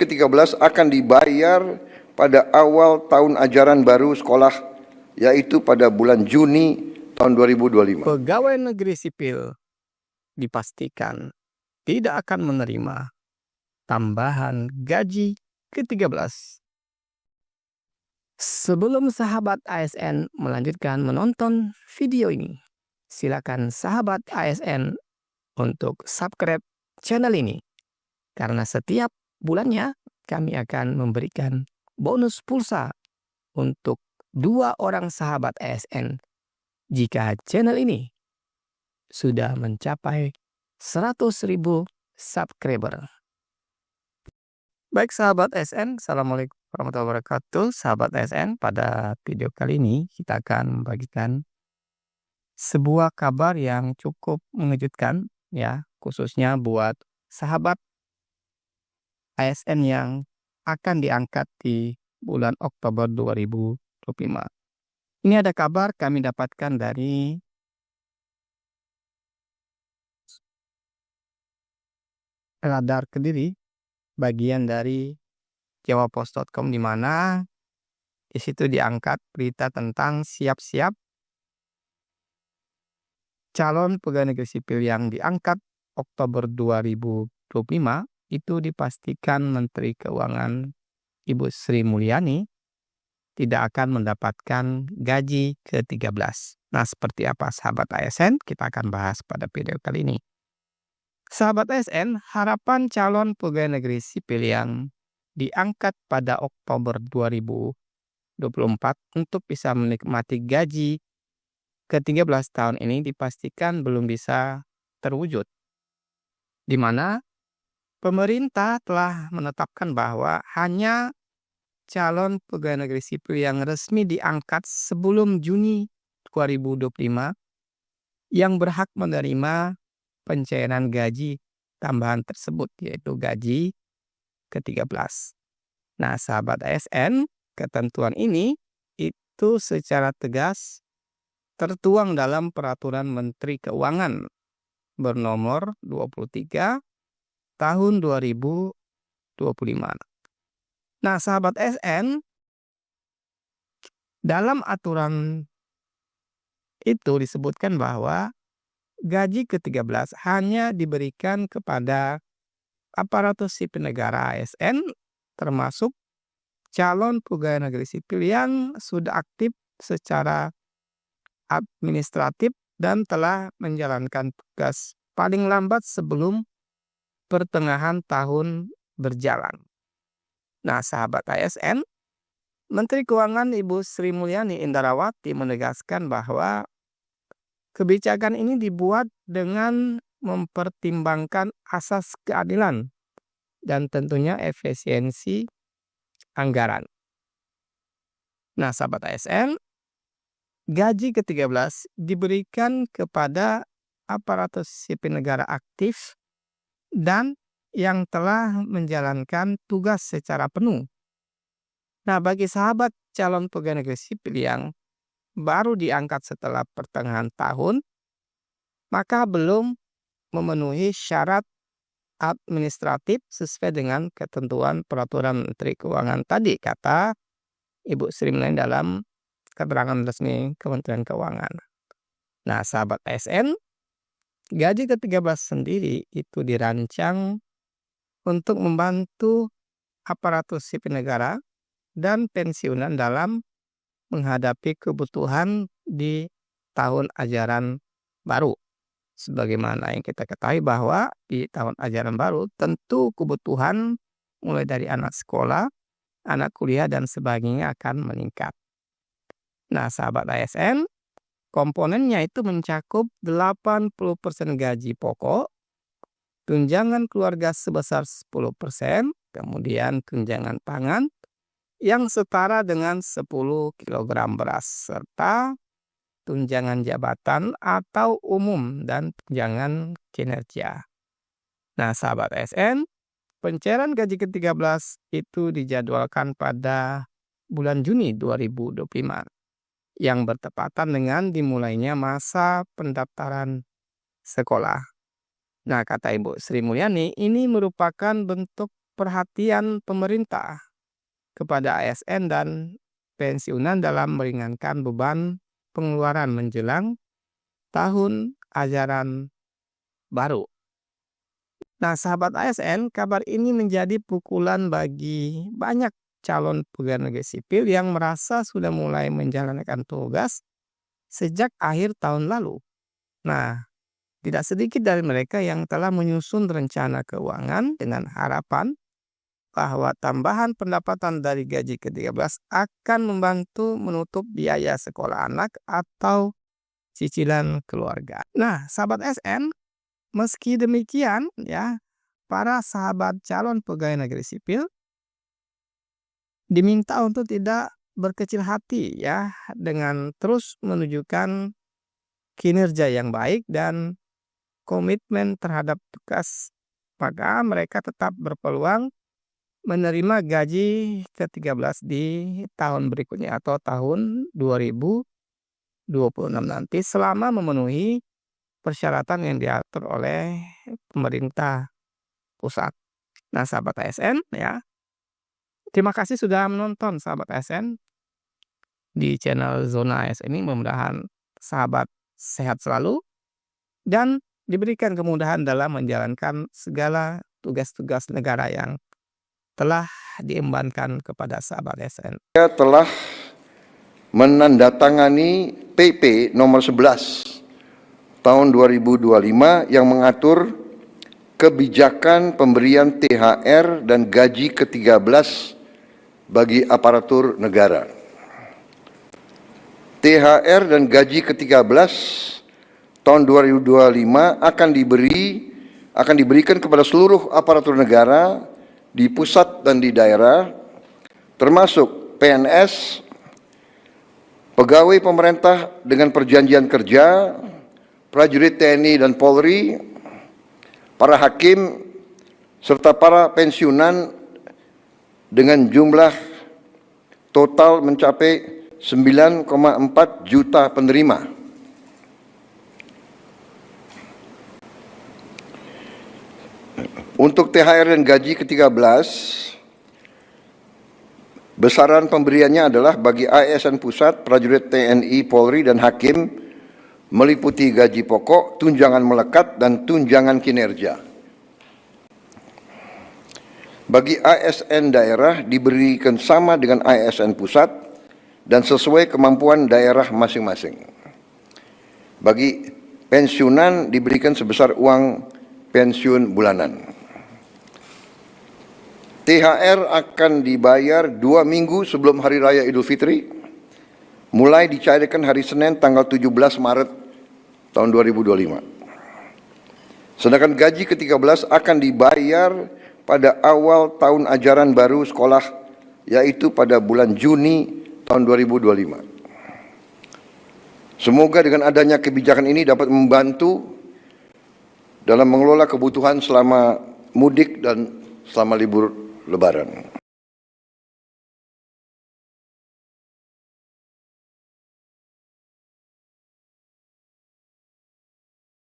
ke-13 akan dibayar pada awal tahun ajaran baru sekolah, yaitu pada bulan Juni tahun 2025. Pegawai negeri sipil dipastikan tidak akan menerima tambahan gaji ke-13. Sebelum sahabat ASN melanjutkan menonton video ini, silakan sahabat ASN untuk subscribe channel ini. Karena setiap bulannya kami akan memberikan bonus pulsa untuk 2 orang sahabat ASN jika channel ini sudah mencapai 100.000 subscriber. Baik sahabat ASN, Assalamualaikum warahmatullahi wabarakatuh. Sahabat ASN, pada video kali ini kita akan membagikan sebuah kabar yang cukup mengejutkan ya, khususnya buat sahabat ASN yang akan diangkat di bulan Oktober 2025. Ini ada kabar kami dapatkan dari Radar Kediri, bagian dari jawapos.com, di mana di situ diangkat berita tentang siap-siap calon pegawai negeri sipil yang diangkat Oktober 2025 itu dipastikan Menteri Keuangan Ibu Sri Mulyani tidak akan mendapatkan gaji ke-13. Nah, seperti apa sahabat ASN? Kita akan bahas pada video kali ini. Sahabat ASN, harapan calon pegawai negeri sipil yang diangkat pada Oktober 2024 untuk bisa menikmati gaji ke-13 tahun ini dipastikan belum bisa terwujud. Di mana pemerintah telah menetapkan bahwa hanya calon pegawai negeri sipil yang resmi diangkat sebelum Juni 2025 yang berhak menerima pencairan gaji tambahan tersebut, yaitu gaji ke-13. Nah, sahabat ASN, ketentuan ini itu secara tegas tertuang dalam Peraturan Menteri Keuangan bernomor 23 tahun 2025. Nah, sahabat ASN, dalam aturan itu disebutkan bahwa gaji ke-13 hanya diberikan kepada aparatur sipil negara ASN, termasuk calon pegawai negeri sipil yang sudah aktif secara administratif dan telah menjalankan tugas paling lambat sebelum pertengahan tahun berjalan. Nah, sahabat ASN, Menteri Keuangan Ibu Sri Mulyani Indrawati menegaskan bahwa kebijakan ini dibuat dengan mempertimbangkan asas keadilan dan tentunya efisiensi anggaran. Nah, sahabat ASN, gaji ke-13 diberikan kepada aparatur sipil negara aktif dan yang telah menjalankan tugas secara penuh. Nah, bagi sahabat calon pegawai negeri sipil yang baru diangkat setelah pertengahan tahun, maka belum memenuhi syarat administratif sesuai dengan ketentuan Peraturan Menteri Keuangan tadi, kata Ibu Sri Mulyani dalam keterangan resmi Kementerian Keuangan. Nah, sahabat ASN, gaji ke-13 sendiri itu dirancang untuk membantu aparatur sipil negara dan pensiunan dalam menghadapi kebutuhan di tahun ajaran baru. Sebagaimana yang kita ketahui bahwa di tahun ajaran baru tentu kebutuhan mulai dari anak sekolah, anak kuliah dan sebagainya akan meningkat. Nah, sahabat ASN, komponennya itu mencakup 80% gaji pokok, tunjangan keluarga sebesar 10%, kemudian tunjangan pangan yang setara dengan 10 kg beras, serta tunjangan jabatan atau umum dan tunjangan kinerja. Nah, sahabat ASN, pencairan gaji ke-13 itu dijadwalkan pada bulan Juni 2025 yang bertepatan dengan dimulainya masa pendaftaran sekolah. Nah, kata Ibu Sri Mulyani, ini merupakan bentuk perhatian pemerintah kepada ASN dan pensiunan dalam meringankan beban pengeluaran menjelang tahun ajaran baru. Nah, sahabat ASN, kabar ini menjadi pukulan bagi banyak calon pegawai negeri sipil yang merasa sudah mulai menjalankan tugas sejak akhir tahun lalu. Nah, tidak sedikit dari mereka yang telah menyusun rencana keuangan dengan harapan bahwa tambahan pendapatan dari gaji ke-13 akan membantu menutup biaya sekolah anak atau cicilan keluarga. Nah, sahabat ASN, meski demikian ya, para sahabat calon pegawai negeri sipil diminta untuk tidak berkecil hati ya, dengan terus menunjukkan kinerja yang baik dan komitmen terhadap tugas. Maka mereka tetap berpeluang menerima gaji ke-13 di tahun berikutnya atau tahun 2026 nanti selama memenuhi persyaratan yang diatur oleh pemerintah pusat. Nah, sahabat ASN ya, terima kasih sudah menonton sahabat ASN di channel Zona ASN ini. Mudah-mudahan sahabat sehat selalu dan diberikan kemudahan dalam menjalankan segala tugas-tugas negara yang telah diembankan kepada sahabat ASN. Saya telah menandatangani PP nomor 11 tahun 2025 yang mengatur kebijakan pemberian THR dan gaji ke-13 bagi aparatur negara. THR dan gaji ke-13 tahun 2025 akan diberikan kepada seluruh aparatur negara di pusat dan di daerah, termasuk PNS, pegawai pemerintah dengan perjanjian kerja, prajurit TNI dan Polri, para hakim, serta para pensiunan dengan jumlah total mencapai 9,4 juta penerima. Untuk THR dan gaji ke-13, besaran pemberiannya adalah bagi ASN pusat, prajurit TNI, Polri, dan hakim meliputi gaji pokok, tunjangan melekat, dan tunjangan kinerja. Bagi ASN daerah diberikan sama dengan ASN pusat dan sesuai kemampuan daerah masing-masing. Bagi pensiunan diberikan sebesar uang pensiun bulanan. THR akan dibayar 2 minggu sebelum Hari Raya Idul Fitri, mulai dicairkan hari Senin tanggal 17 Maret tahun 2025. Sedangkan gaji ke-13 akan dibayar pada awal tahun ajaran baru sekolah, yaitu pada bulan Juni tahun 2025. Semoga dengan adanya kebijakan ini dapat membantu dalam mengelola kebutuhan selama mudik dan selama libur Lebaran.